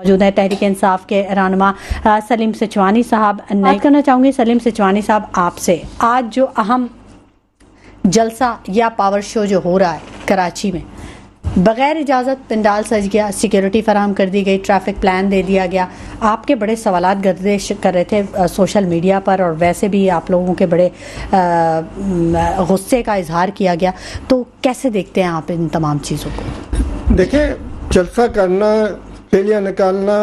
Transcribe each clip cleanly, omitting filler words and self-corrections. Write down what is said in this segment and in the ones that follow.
मौजूद है तहरीक इंसाफ के रहनुमा सलीम सिचवानी साहब। बात करना चाहूँगी सलीम सिचवानी साहब आपसे, आज जो अहम जलसा या पावर शो जो हो रहा है कराची में, बग़ैर इजाज़त पंडाल सज गया, सिक्योरिटी फराहम कर दी गई, ट्रैफिक प्लान दे दिया गया, आपके बड़े सवालात गर्दिश कर रहे थे सोशल मीडिया पर और वैसे भी आप लोगों के बड़े गुस्से का इजहार किया गया, तो कैसे देखते हैं आप इन तमाम चीज़ों को? देखिए, जलसा करना, रैलियाँ निकालना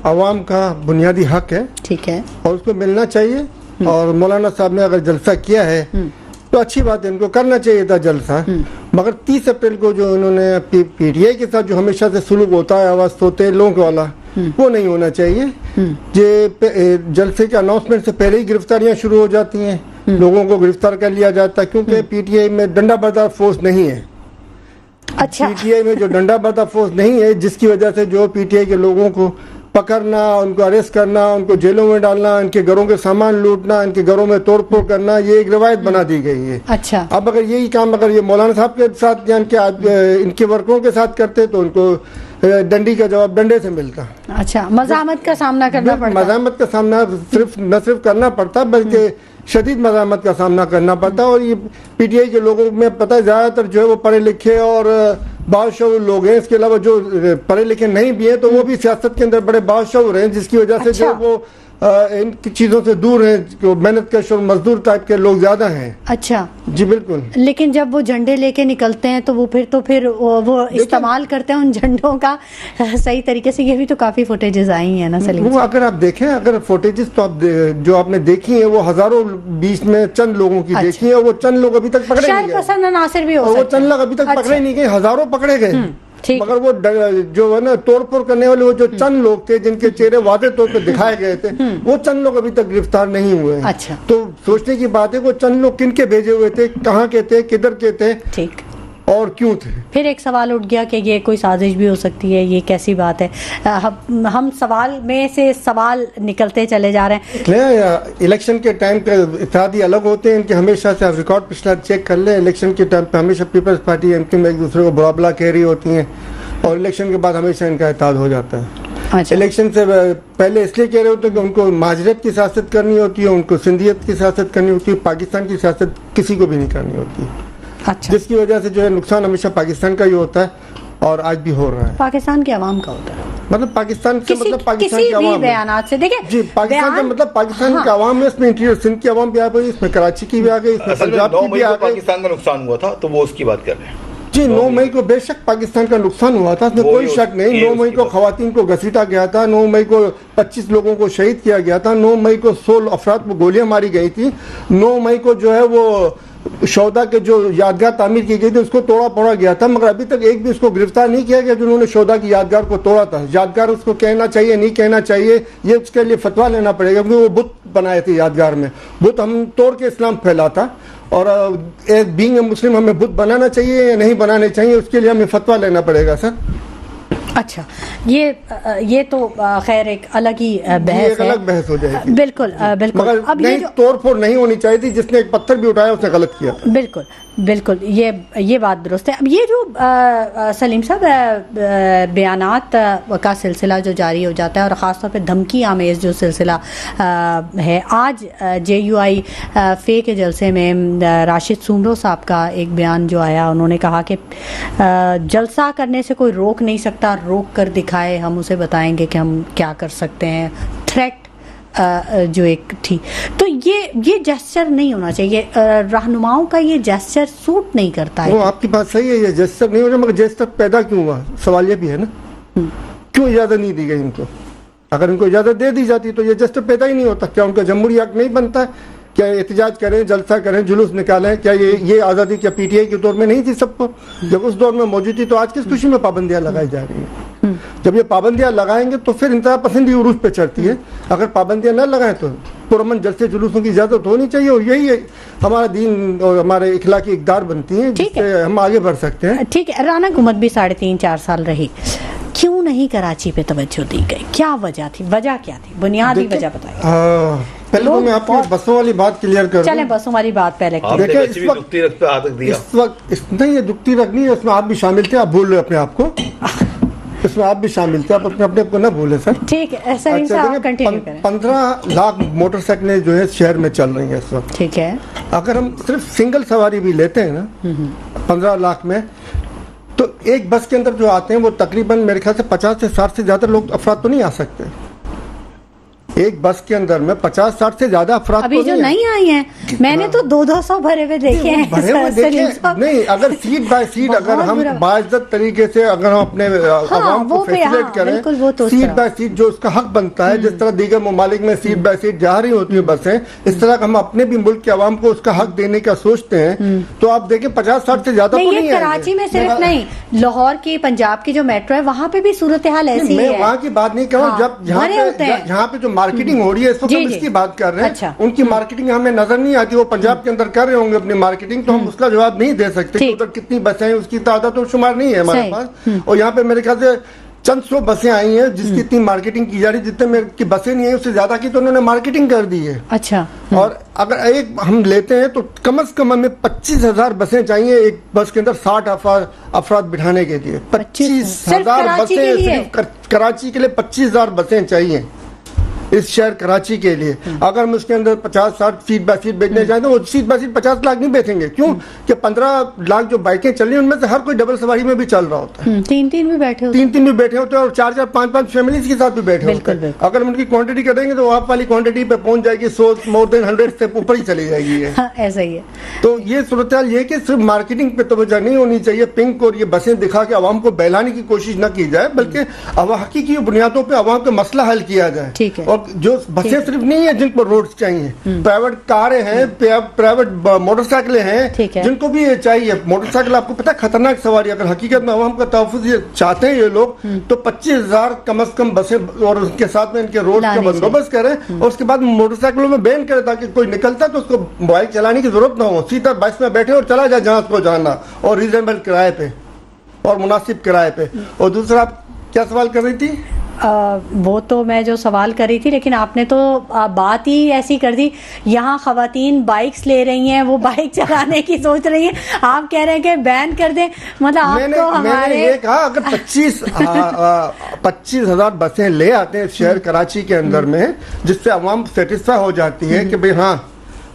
आवाम का बुनियादी हक है, ठीक है, और उसको मिलना चाहिए। और मौलाना साहब ने अगर जलसा किया है तो अच्छी बात है, इनको करना चाहिए था जलसा। मगर 30 अप्रैल को जो इन्होंने पीटीआई के साथ जो हमेशा से सुलूक होता है आवाज होते लोगों वाला, वो नहीं होना चाहिए। जलसे के अनाउंसमेंट से पहले ही गिरफ्तारियां शुरू हो जाती हैं, लोगों को गिरफ्तार कर लिया जाता है, क्योंकि पीटीआई में डंडा बरदार फोर्स नहीं है। अच्छा, पीटीआई में जो डंडा बरदार फोर्स नहीं है, जिसकी वजह से जो पीटीआई के लोगों को पकड़ना, उनको अरेस्ट करना, उनको जेलों में डालना, इनके घरों के सामान लूटना, इनके घरों में तोड़फोड़ करना, ये एक रिवायत बना दी गई है। अच्छा, अब अगर यही काम अगर ये मौलाना साहब के साथ या इनके वर्करों के साथ करते तो उनको डंडी का जवाब डंडे से मिलता। अच्छा, मज़ामत का सामना करना पड़ता। मज़ामत का सामना न सिर्फ करना पड़ता बल्कि शदीद मज़ामत का सामना करना पड़ता। और ये पीटीआई के लोगों में पता है ज्यादातर जो है वो पढ़े लिखे और बादशाह लोग हैं, इसके अलावा जो पढ़े लिखे नहीं भी हैं तो वो भी सियासत के अंदर बड़े बादशाह हैं, जिसकी वजह से जो वो इन चीजों से दूर हैं, मेहनत कश और मजदूर टाइप के लोग ज्यादा हैं। अच्छा जी, बिल्कुल। लेकिन जब वो झंडे लेके निकलते हैं तो फिर वो इस्तेमाल करते हैं उन झंडों का सही तरीके से। ये भी तो काफी फुटेजेस आई हैं ना सलीम? वो अगर आप देखें, अगर फुटेजेस तो आप जो आपने देखी है वो हजारों बीच में चंद लोगों की देखी है, वो चंद लोग अभी तक पकड़े नहीं गए। पसंद नासिर भी हो, वो चंद लोग अभी तक पकड़े नहीं गए, हजारों पकड़े गए। मगर वो जो है ना तोड़फोड़ करने वाले वो जो चंद लोग थे जिनके चेहरे वादे तौर पर दिखाए गए थे, वो चंद लोग अभी तक गिरफ्तार नहीं हुए। अच्छा, तो सोचने की बात है वो चंद लोग किन के भेजे हुए थे, कहाँ के थे, किधर के थे, ठीक, और क्यों थे? फिर एक सवाल उठ गया कि ये कोई साजिश भी हो सकती है, ये कैसी बात है? हम सवाल में से सवाल निकलते चले जा रहे हैं। इलेक्शन के टाइम पे इत्तेहादी अलग होते हैं इनके, हमेशा से आप रिकॉर्ड पिछला चेक कर ले, इलेक्शन के टाइम पे हमेशा पीपल्स पार्टी एमपी में एक दूसरे को बुरा भला कह रही होती हैं और इलेक्शन के बाद हमेशा इनका इत्तेहाद हो जाता है। अच्छा। इलेक्शन से पहले इसलिए कह रहे होते हैं कि उनको महाजरत की सियासत करनी होती है, उनको सिंधियत की सियासत करनी होती है, पाकिस्तान की सियासत किसी को भी नहीं करनी होती। अच्छा, जिसकी वजह से जो है नुकसान हमेशा पाकिस्तान का ही होता है और आज भी हो रहा है। पाकिस्तान के अवाम का होता है, मतलब पाकिस्तान से मतलब पाकिस्तान के अवाम बयानात से देखिए जी, पाकिस्तान से मतलब पाकिस्तान के अवाम में, इसमें इंटीरियर सिंध की अवाम भी आ गई, इसमें कराची की भी आ गई, इसमें पंजाब की भी आ गई। पाकिस्तान का नुकसान हुआ था तो वो उसकी बात कर रहे हैं जी। 9 मई को बेशक पाकिस्तान का नुकसान हुआ था, इसमें कोई शक नहीं। 9 मई को खवातीन को घसीटा गया था, 9 मई को 25 लोगों को शहीद किया गया था, 9 मई को 16 अफराद को गोलियां मारी गई थी, 9 मई को जो है वो शोधा के जो यादगार तामीर की गई थी उसको तोड़ा फोड़ा गया था, मगर अभी तक एक भी उसको गिरफ्तार नहीं किया गया जिन्होंने शोधा की यादगार को तोड़ा था। यादगार उसको कहना चाहिए नहीं कहना चाहिए, ये उसके लिए फतवा लेना पड़ेगा, क्योंकि वो बुत बनाए थे यादगार में, बुत हम तोड़ के इस्लाम फैला था। और बीइंग ए मुस्लिम हमें बुत बनाना चाहिए या नहीं बनाने चाहिए, उसके लिए हमें फतवा लेना पड़ेगा सर। अच्छा, ये तो खैर एक अलग ही बहस है, अलग बहस हो जाएगी। बिल्कुल बिल्कुल, मगर अब नहीं, तोड़फोड़ नहीं होनी चाहिए थी, जिसने एक पत्थर भी उठाया उसने गलत किया। बिल्कुल बिल्कुल, ये बात दुरुस्त है। अब ये जो सलीम साहब बयानात का सिलसिला जो जारी हो जाता है और ख़ास तौर पे धमकी आमेज़ जो सिलसिला है, आज JUI फे के जलसे में राशिद सुमरो साहब का एक बयान जो आया, उन्होंने कहा कि जलसा करने से कोई रोक नहीं सकता, रोक कर दिखाए, हम उसे बताएंगे कि हम क्या कर सकते हैं। थ्रेट जो एक थी, तो ये जेस्चर नहीं होना चाहिए, रहनुमाओं का ये जेस्चर सूट नहीं करता है। वो आपकी बात सही है, ये जेस्चर नहीं होना, मगर जेस्चर पैदा क्यों हुआ, सवाल ये भी है ना, क्यों इजाजत नहीं दी गई इनको? अगर इनको इजाजत दे दी जाती तो ये जेस्चर पैदा ही नहीं होता। क्या उनका जमहूरी हक नहीं बनता? क्या एहतजाज करें, जलसा करें, जुलूस निकालें? क्या ये आज़ादी क्या पीटीआई के दौर में नहीं थी सबको? जब उस दौर में मौजूद थी तो आज किस खुशी में पाबंदियां लगाई जा रही हैं? जब ये पाबंदियां लगाएंगे तो फिर इंतहा पसंदी उरूज पे चढ़ती है। अगर पाबंदियां न लगाएं तो पुरअमन जलसे जुलूसों की इजाजत होनी चाहिए, और यही हमारा दीन और हमारे इखलाकी इक़दार बनती है, जिससे हम आगे बढ़ सकते हैं। ठीक है, राना हुकूमत भी 3.5-4 साल रही, क्यों नहीं कराची पे तवज्जो दी गई? क्या वजह थी? वजह क्या थी? बुनियादी वजह बताइए। पहले तो मैं आपको बसों वाली बात क्लियर कर दूं। चलें, बसों वाली बात पहले देखिए। इस वक्त नहीं, ये दुखती रख नहीं है, इसमें आप भी शामिल थे, आप भूल रहे अपने आप को। इसमें आप भी शामिल थे, आप अपने अपने को ना भूले सर। ठीक है सलीम साहब, कंटिन्यू करें। 15 लाख मोटरसाइकिलें जो है शहर में चल रही हैं इस वक्त। ठीक है, अगर हम सिर्फ सिंगल सवारी भी लेते हैं ना 15 लाख में, तो एक बस के अंदर जो आते हैं वो तकरीबन मेरे ख्याल से 50 से 60 से ज्यादा लोग अफराद तो नहीं आ सकते। एक बस के अंदर में 50-60 से ज्यादा अफराद अभी तो जो नहीं आई हैं, मैंने तो 200 भरे हुए देखे हैं। भरे हुए देखे नहीं, अगर सीट बाय सीट अगर हम बाइज्जत तरीके से अगर हम अपने आवाम को फैसिलिटेट करें, सीट बाय सीट जो उसका हक बनता है, जिस तरह दीगर ममालिक में सीट बाय सीट जा रही होती है बसें, इस तरह हम अपने भी मुल्क के आवाम को उसका हक देने का सोचते हैं, तो आप देखें 50-60 से ज्यादा तो नहीं है। कराची में सिर्फ नहीं, लाहौर की, पंजाब की जो मेट्रो है वहाँ पे भी सूरत हाल ऐसी है। मैं वहाँ की बात नहीं कर रहा हूँ, जब यहाँ पे जो मार्केटिंग हो रही है इस वक्त हम इसकी बात कर रहे हैं। अच्छा। उनकी मार्केटिंग हमें नजर नहीं आती, वो पंजाब के अंदर कर रहे होंगे अपनी मार्केटिंग, तो हम उसका जवाब नहीं दे सकते कि उधर कितनी बसें हैं, उसकी तादाद तो शुमार नहीं है हमारे पास। और यहाँ पे मेरे ख्याल से चंद 100 बसें आई हैं जिसकी इतनी मार्केटिंग की जा रही, जितने मेरे की बसें नहीं है उससे ज्यादा की तो उन्होंने मार्केटिंग कर दी है। अच्छा। और अगर एक हम लेते हैं तो कम से कम हमें 25,000 बसें चाहिए एक बस के अंदर 60 अफराद बिठाने के लिए। 25,000 बसें सिर्फ कराची के लिए 25,000 बसें चाहिए इस शहर कराची के लिए। अगर हम उसके अंदर 50-60 सीट बाय सीट बेचने जाए तो वो सीट बाय सीट 50 लाख नहीं बेचेंगे। क्यों कि 15 लाख जो बाइकें चल रही हैं उनमें से हर कोई डबल सवारी में भी चल रहा होता है। 3-3 भी बैठे होते हैं, 3-3 भी बैठे होते हैं और 4-4, 5-5 फैमिलीज के साथ भी बैठे होते हैं। अगर हम उनकी क्वांटिटी करेंगे तो आप वाली क्वांटिटी पे पहुंच जाएगी 100 मोर देन 100 से ऊपर ही चली जाएगी। ऐसा ही है। तो ये सूरत हाल ये कि सिर्फ मार्केटिंग पे तवज्जो नहीं होनी चाहिए, पिंक और ये बसें दिखा के आवाम को बहलाने की कोशिश न की जाए, बल्कि हकीकी बुनियादों पर आवाम का मसला हल किया जाए। और जो बसें सिर्फ नहीं है जिनको रोड्स चाहिए, प्राइवेट कारें हैं, प्राइवेट मोटरसाइकिलें हैं जिनको भी ये चाहिए। मोटरसाइकिल आपको पता है खतरनाक सवारी, अगर हकीकत में आवाम का तहफ़्फ़ुज़ ये चाहते हैं ये लोग तो 25,000 कम से कम बसें और उसके साथ में इनके रोड का बंदोबस्त करें और उसके बाद मोटरसाइकिलों में बैन करें ताकि कोई निकलता तो उसको बाइक चलाने की जरूरत ना हो, सीधा बस में बैठे और चला जाए जहां उसको जाना, और रीजनेबल किराए पे और मुनासिब किराए पे। और दूसरा आप क्या सवाल कर रही थी? वो तो मैं जो सवाल कर रही थी, लेकिन आपने तो बात ही ऐसी कर दी। यहाँ खवातीन बाइक्स ले रही हैं, वो बाइक चलाने की सोच रही हैं, आप कह रहे हैं कि बैन कर दें। मतलब आपको हमारे मैंने ये कहा अगर 25,000 बसें ले आते हैं शहर कराची के अंदर में, जिससे आवाम सेटिस्फाई हो जाती है कि भाई हाँ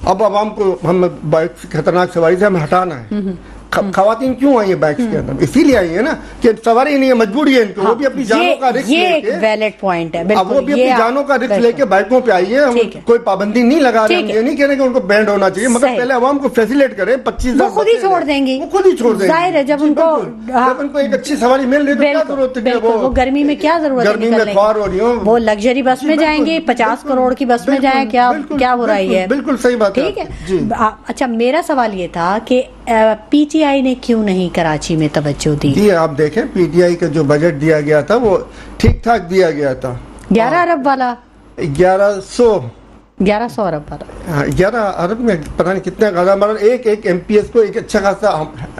अब आवाम को हम बाइक खतरनाक सवारी से हमें हटाना है। खवातीन क्यों आई है बाइक्स के अंदर? इसीलिए आई है ना कि सवारी नहीं है, मजबूरी है इनको। वो भी अपनी जानों का रिस्क लेके, ये एक वैलिड पॉइंट है, बिल्कुल। वो भी अपनी जानों का रिस्क लेके बाइकों पे आई है। हम कोई पाबंदी नहीं लगा रहे, हम ये नहीं कह रहे कि उनको बैंड होना चाहिए, मगर पहले आवाम को फैसिलिटेट करें। 25,000 खुद ही छोड़ देंगी, वो खुद ही छोड़ देंगे। जाहिर है जब उनको एक अच्छी सवारी मिल रही तो क्या जरूरत है? वो गर्मी में क्या जरूरत है? गर्मी में ख्वार हो रही हो, वो लग्जरी बस में जाएंगे, 50 करोड़ की बस में जाए, क्या बुराई है? बिल्कुल सही बात है। ठीक है। अच्छा, मेरा सवाल ये था कि पीटीआई ने क्यों नहीं कराची में तवज्जो दी? जी आप देखें पीटीआई का जो बजट दिया गया था वो ठीक ठाक दिया गया था। 11 अरब वाला, 1100 अरब वाला। हाँ 11 अरब में पता नहीं कितना गजा, मतलब एक एमपीएस को एक अच्छा खासा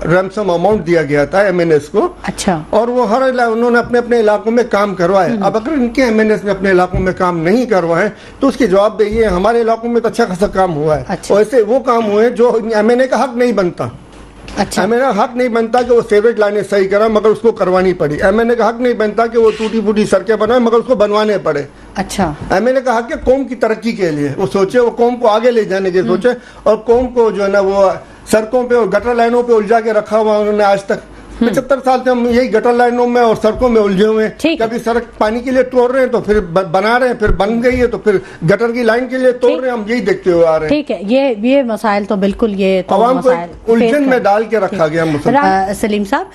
रैंसम अमाउंट दिया गया था एमएनएस को। अच्छा। और वो हर उन्होंने अपने अपने इलाकों में काम करवाए। अब अगर इनके एमएनएस ने अपने इलाकों में काम नहीं करवाए तो उसकी जवाबदेही है। हमारे इलाकों में तो अच्छा खासा काम हुआ है। अच्छा। और ऐसे वो काम हुए जो एमएनए का हक नहीं बनता। अच्छा। एमएनए का हक नहीं बनता कि वो सेवरेज लाइनें सही करा, मगर उसको करवानी पड़ी। एमएनए का हक नहीं बनता कि वो टूटी फूटी सड़कें बनाए, मगर उसको बनवाने पड़े। अच्छा। एमएनए का हक है कौम की तरक्की के लिए, वो सोचे, वो कौम को आगे ले जाने के सोचे, और कौम को जो है ना वो सड़कों पे और गटर लाइनों पे उलझा के रखा हुआ उन्होंने आज तक। 75 साल से हम यही गटर लाइनों में और सड़कों में उलझे हुए हैं। कभी सड़क पानी के लिए तोड़ रहे हैं तो फिर बना रहे हैं, फिर बन गई है तो फिर गटर की लाइन के लिए तोड़ रहे हैं, हम यही देखते हुए आ रहे हैं। ठीक है, ये मसाइल तो बिल्कुल ये तो आवाम को उलझन में डाल के रखा गया। सलीम साहब,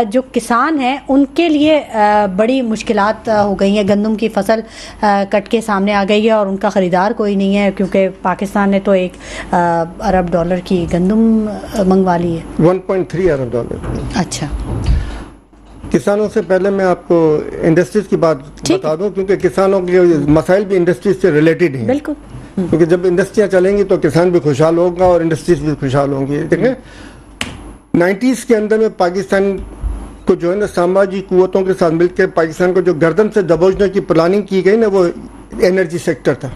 जो किसान हैं उनके लिए बड़ी मुश्किलात हो गई हैं। गंदम की फसल कट के सामने आ गई है और उनका खरीदार कोई नहीं है, क्योंकि पाकिस्तान ने तो $1 अरब की गंदम मंगवा ली है। 1.3 अरब डॉलर। अच्छा। किसानों से पहले मैं आपको इंडस्ट्रीज की बात बता दूं, क्योंकि किसानों के मसाइल भी इंडस्ट्रीज से रिलेटेड हैं। बिल्कुल। क्योंकि जब इंडस्ट्रियां चलेंगी तो किसान भी खुशहाल होगा और इंडस्ट्रीज भी खुशहाल होंगी। देखें 90s के अंदर में पाकिस्तान को जो है ना सामाजिक कुव्वतों के साथ मिलकर पाकिस्तान को जो गर्दन से दबोचने की प्लानिंग की गई ना, वो एनर्जी सेक्टर था।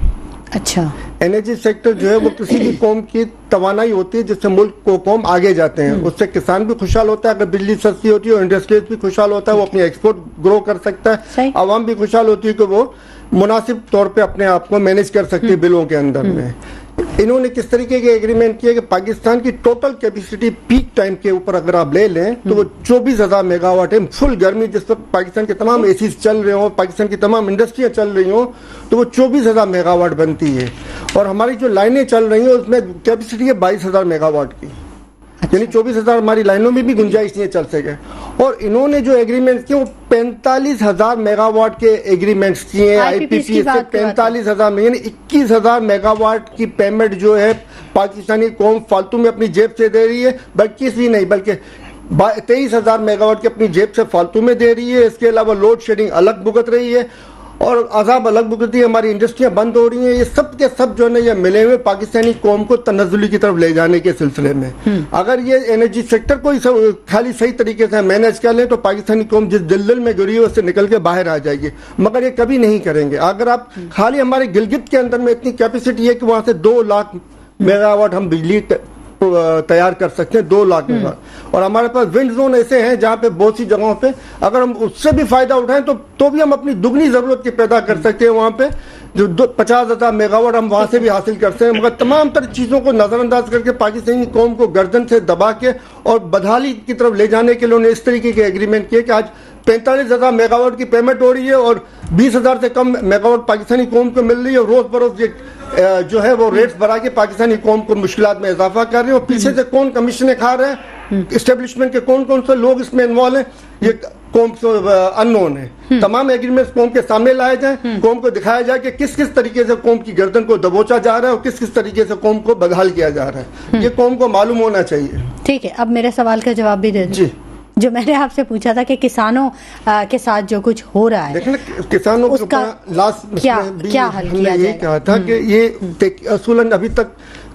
अच्छा। एनर्जी सेक्टर जो है वो किसी भी कौम की तवानाई होती है जिससे मुल्क को कौम आगे जाते हैं, उससे किसान भी खुशहाल होता है, अगर बिजली सस्ती होती है, इंडस्ट्रीज भी खुशहाल होता है, वो अपनी एक्सपोर्ट ग्रो कर सकता है, आवाम भी खुशहाल होती है कि वो मुनासिब तौर पे अपने आप को मैनेज कर सकती है बिलों के अंदर में। इन्होंने किस तरीके के एग्रीमेंट किए कि पाकिस्तान की टोटल कैपेसिटी पीक टाइम के ऊपर अगर आप ले लें तो वो 24,000 मेगावाट है, फुल गर्मी जिस वक्त पाकिस्तान के तमाम एसी चल रहे हो, पाकिस्तान की तमाम इंडस्ट्रियां चल रही हो, तो वो 24,000 मेगावाट बनती है। और हमारी जो लाइनें चल रही हैं उसमें कैपेसिटी है 22,000 मेगावाट की, यानी 24,000 हमारी लाइनों में भी गुंजाइश नहीं चल सके। और इन्होंने जो एग्रीमेंट किए वो 45,000 मेगावाट के एग्रीमेंट्स किए, आईपीपी से 45,000 में, यानी 21,000 मेगावाट की पेमेंट जो है पाकिस्तानी कौम फालतू में अपनी जेब से दे रही है, बल्कि इसलिए नहीं बल्कि 23,000 मेगावाट की अपनी जेब से फालतू में दे रही है। इसके अलावा लोड शेडिंग अलग भुगत रही है और अजाब अलग भुगती है, हमारी इंडस्ट्रियां बंद हो रही हैं। ये सब के सब जो है ना ये मिले हुए पाकिस्तानी कौम को तनज़्ज़ुली की तरफ ले जाने के सिलसिले में। अगर ये एनर्जी सेक्टर को खाली सही तरीके से मैनेज कर लें तो पाकिस्तानी कौम जिस दलदल में गिरी है उससे निकल के बाहर आ जाएगी, मगर ये कभी नहीं करेंगे। अगर आप खाली हमारे गिलगित के अंदर में इतनी कैपेसिटी है कि वहां से 2 लाख मेगावाट हम बिजली तैयार कर सकते हैं, 2 लाख मेगावाट, और हमारे पास विंड जोन ऐसे हैं जहां पे बहुत सी जगहों पे अगर हम उससे भी फायदा उठाएं तो भी हम अपनी दुगनी जरूरत की पैदा कर सकते हैं। वहां पे जो 50,000 मेगावाट हम वहां से भी हासिल करते हैं, मगर तमाम तरह चीजों को नजरअंदाज करके पाकिस्तानी कौम को गर्दन से दबा के और बदहाली की तरफ ले जाने के लिए उन्होंने इस तरीके के एग्रीमेंट किए कि आज 45,000 मेगावाट की पेमेंट हो रही है और 20,000 से कम मेगावाट पाकिस्तानी कौम को मिल रही है। रोज बरोज ये जो है वो रेट्स बढ़ा के पाकिस्तानी कौम को मुश्किलात में इजाफा कर रहे हैं। और पीछे से कौन कमीशनें खा रहे हैं, इस्टेब्लिशमेंट के कौन कौन से लोग इसमें इन्वॉल्व हैं, ये कौम अननोन है। तमाम एग्रीमेंट्स कौम के सामने लाए जाए, कौम को दिखाया जाए कि किस किस तरीके से कौम की गर्दन को दबोचा जा रहा है और किस किस तरीके से कौम को बदहाल किया जा रहा है, ये कौम को मालूम होना चाहिए। ठीक है, अब मेरे सवाल का जवाब भी दे दो जो मैंने आपसे पूछा था कि किसानों के साथ जो कुछ हो रहा है, देखना किसानों उसका लास्ट क्या हल किया ये कहा था कि ये असूलन अभी तक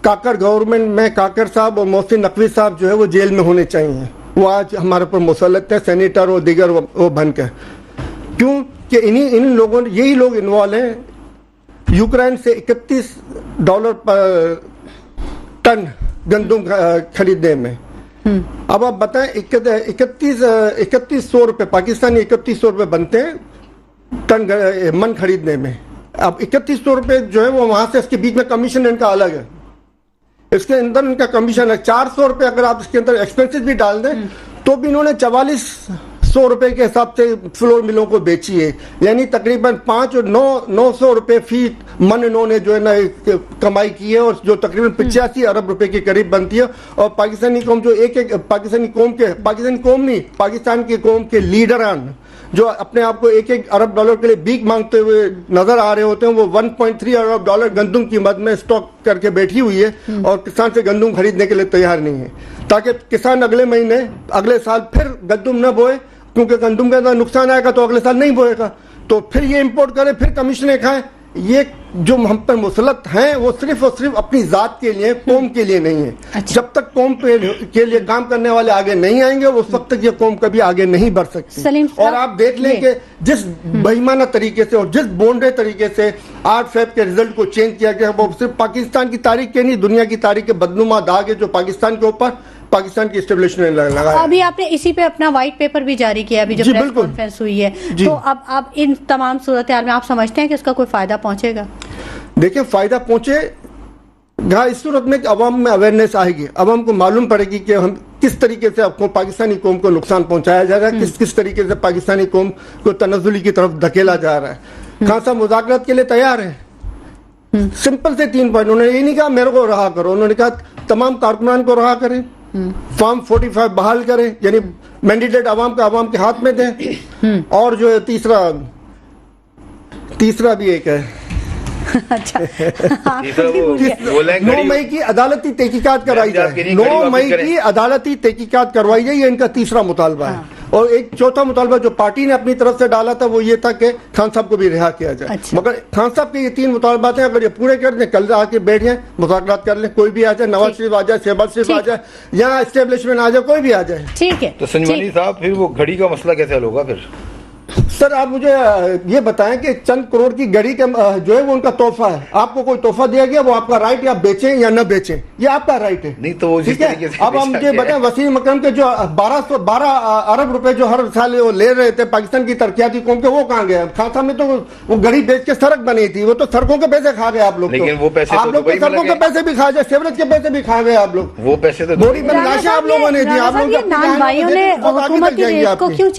काकर गवर्नमेंट में काकर साहब और मोहसिन नकवी साहब जो है वो जेल में होने चाहिए। वो आज हमारे पर मुसल्लत है, सेनेटर और दीगर वो बनकर, क्यों कि इन लोगों ने यही लोग इन्वॉल्व हैं यूक्रेन से $31 पर टन गंदम खरीदने में। अब आप बताएं 3100 रुपए पाकिस्तानी 3100 रुपए बनते हैं टन मन खरीदने में। अब 3100 रुपए जो है वो वहां से इसके बीच में कमीशन इनका अलग है, इसके अंदर इनका कमीशन है 400 रुपए। अगर आप इसके अंदर एक्सपेंसेस भी डाल दें तो भी इन्होंने 4400 रुपए के हिसाब से फ्लोर मिलों को बेची है, यानी तकरीबन 5 और 900 रुपए फी मन इन्होंने जो है ना कमाई की है, और जो तकरीबन 85 अरब रुपए के करीब बनती है। और पाकिस्तानी कौम जो एक पाकिस्तानी कौम नहीं, पाकिस्तान की कौम के लीडरान जो अपने आप को 1 अरब डॉलर के लिए भीख मांगते हुए नजर आ रहे होते हैं, वो 1.3 अरब डॉलर गंदम की मद में स्टॉक करके बैठी हुई है और किसान से गंदम खरीदने के लिए तैयार नहीं है, ताकि किसान अगले महीने अगले साल फिर गंदम न बोए, क्योंकि गंदम के अंदर नुकसान आएगा तो अगले साल नहीं बोएगा, तो फिर ये इंपोर्ट करें, फिर कमीशनें खाएं। ये जो हम पर मुसलत हैं वो सिर्फ और सिर्फ अपनी जात के लिए, कौम के लिए नहीं है। अच्छा। जब तक कौम के लिए काम करने वाले आगे नहीं आएंगे उस वक्त तक ये कौम कभी आगे नहीं बढ़ सकती। और आप देख लें कि जिस बेईमाना तरीके से और जिस बोंडे तरीके से 8 फेब के रिजल्ट को चेंज किया गया, वो सिर्फ पाकिस्तान की तारीख के नहीं दुनिया की तारीख के बदनुमा दाग है जो पाकिस्तान के ऊपर पाकिस्तान की एस्टेब्लिशमेंट लगा। अभी आपने इसी पे अपना व्हाइट पेपर भी जारी किया अभी जब प्रेस कॉन्फ्रेंस हुई है, तो अब आप इन तमाम सूरत हाल में आप समझते हैं कि इसका कोई फायदा पहुंचेगा? देखिए फायदा पहुंचेगा इस सूरत में अवाम में अवेयरनेस आएगी, अवाम को मालूम पड़ेगी कि हम किस तरीके से आपको पाकिस्तानी कौम को नुकसान पहुंचाया जा रहा है, किस तरीके से पाकिस्तानी कौम को तनज़्ज़ुली की तरफ धकेला जा रहा है। खान साहब मुज़ाकरात के लिए तैयार है, सिंपल से 3 पॉइंट। उन्होंने ये नहीं कहा मेरे को रहा करो, उन्होंने कहा तमाम कारकुनान को रहा करें, फॉर्म 45 बहाल करें, यानी मैंडेटेड अवाम का अवाम के हाथ में दें, और जो है तीसरा भी एक है अच्छा 9 मई की अदालती तहकीकात करवाई जाए, 9 मई की अदालती तहकीकात करवाई जाए, ये इनका तीसरा मुतालबा है। और एक चौथा मुतालबा जो पार्टी ने अपनी तरफ से डाला था वो ये था कि खान साहब को भी रिहा किया जाए। अच्छा। मगर खान साहब के ये 3 मुतालबात हैं, अगर ये पूरे कर दें कल आके बैठ जाए मुज़ाकरात कर लें, कोई भी आ जाए, नवाज शरीफ आ जाए, शहबाज शरीफ आ जाए, यहाँ एस्टेब्लिशमेंट आ जाए, कोई भी आ जाए। ठीक है। तो संजवानी साहब फिर वो घड़ी का मसला कैसे हल होगा फिर? सर आप मुझे ये बताएं कि चंद करोड़ की गाड़ी का जो है वो उनका तोहफा है, आपको कोई तोहफा दिया गया, वो आपका राइट है, आप बेचें या न बेचें, ये आपका राइट है। नहीं तो वो जिस ठीक है, तरीके से अब आप मुझे बताएं वसीम अकरम के जो 12 अरब रुपए जो हर साल वो ले रहे थे पाकिस्तान की तरक्याती कौम के, वो कहाँ गए? खासा में तो वो गाड़ी बेच के सड़क बनी थी, वो तो सड़कों के पैसे खा गए आप लोग। लेकिन वो पैसे आप लोग सड़कों के पैसे भी खा गए, सेवरेज के पैसे भी खा गए आप लोग, वो पैसे तो बोरी पर लाशें आप लोगों ने दी, आप लोग भाइयों ने हुकूमत के रेट को क्यों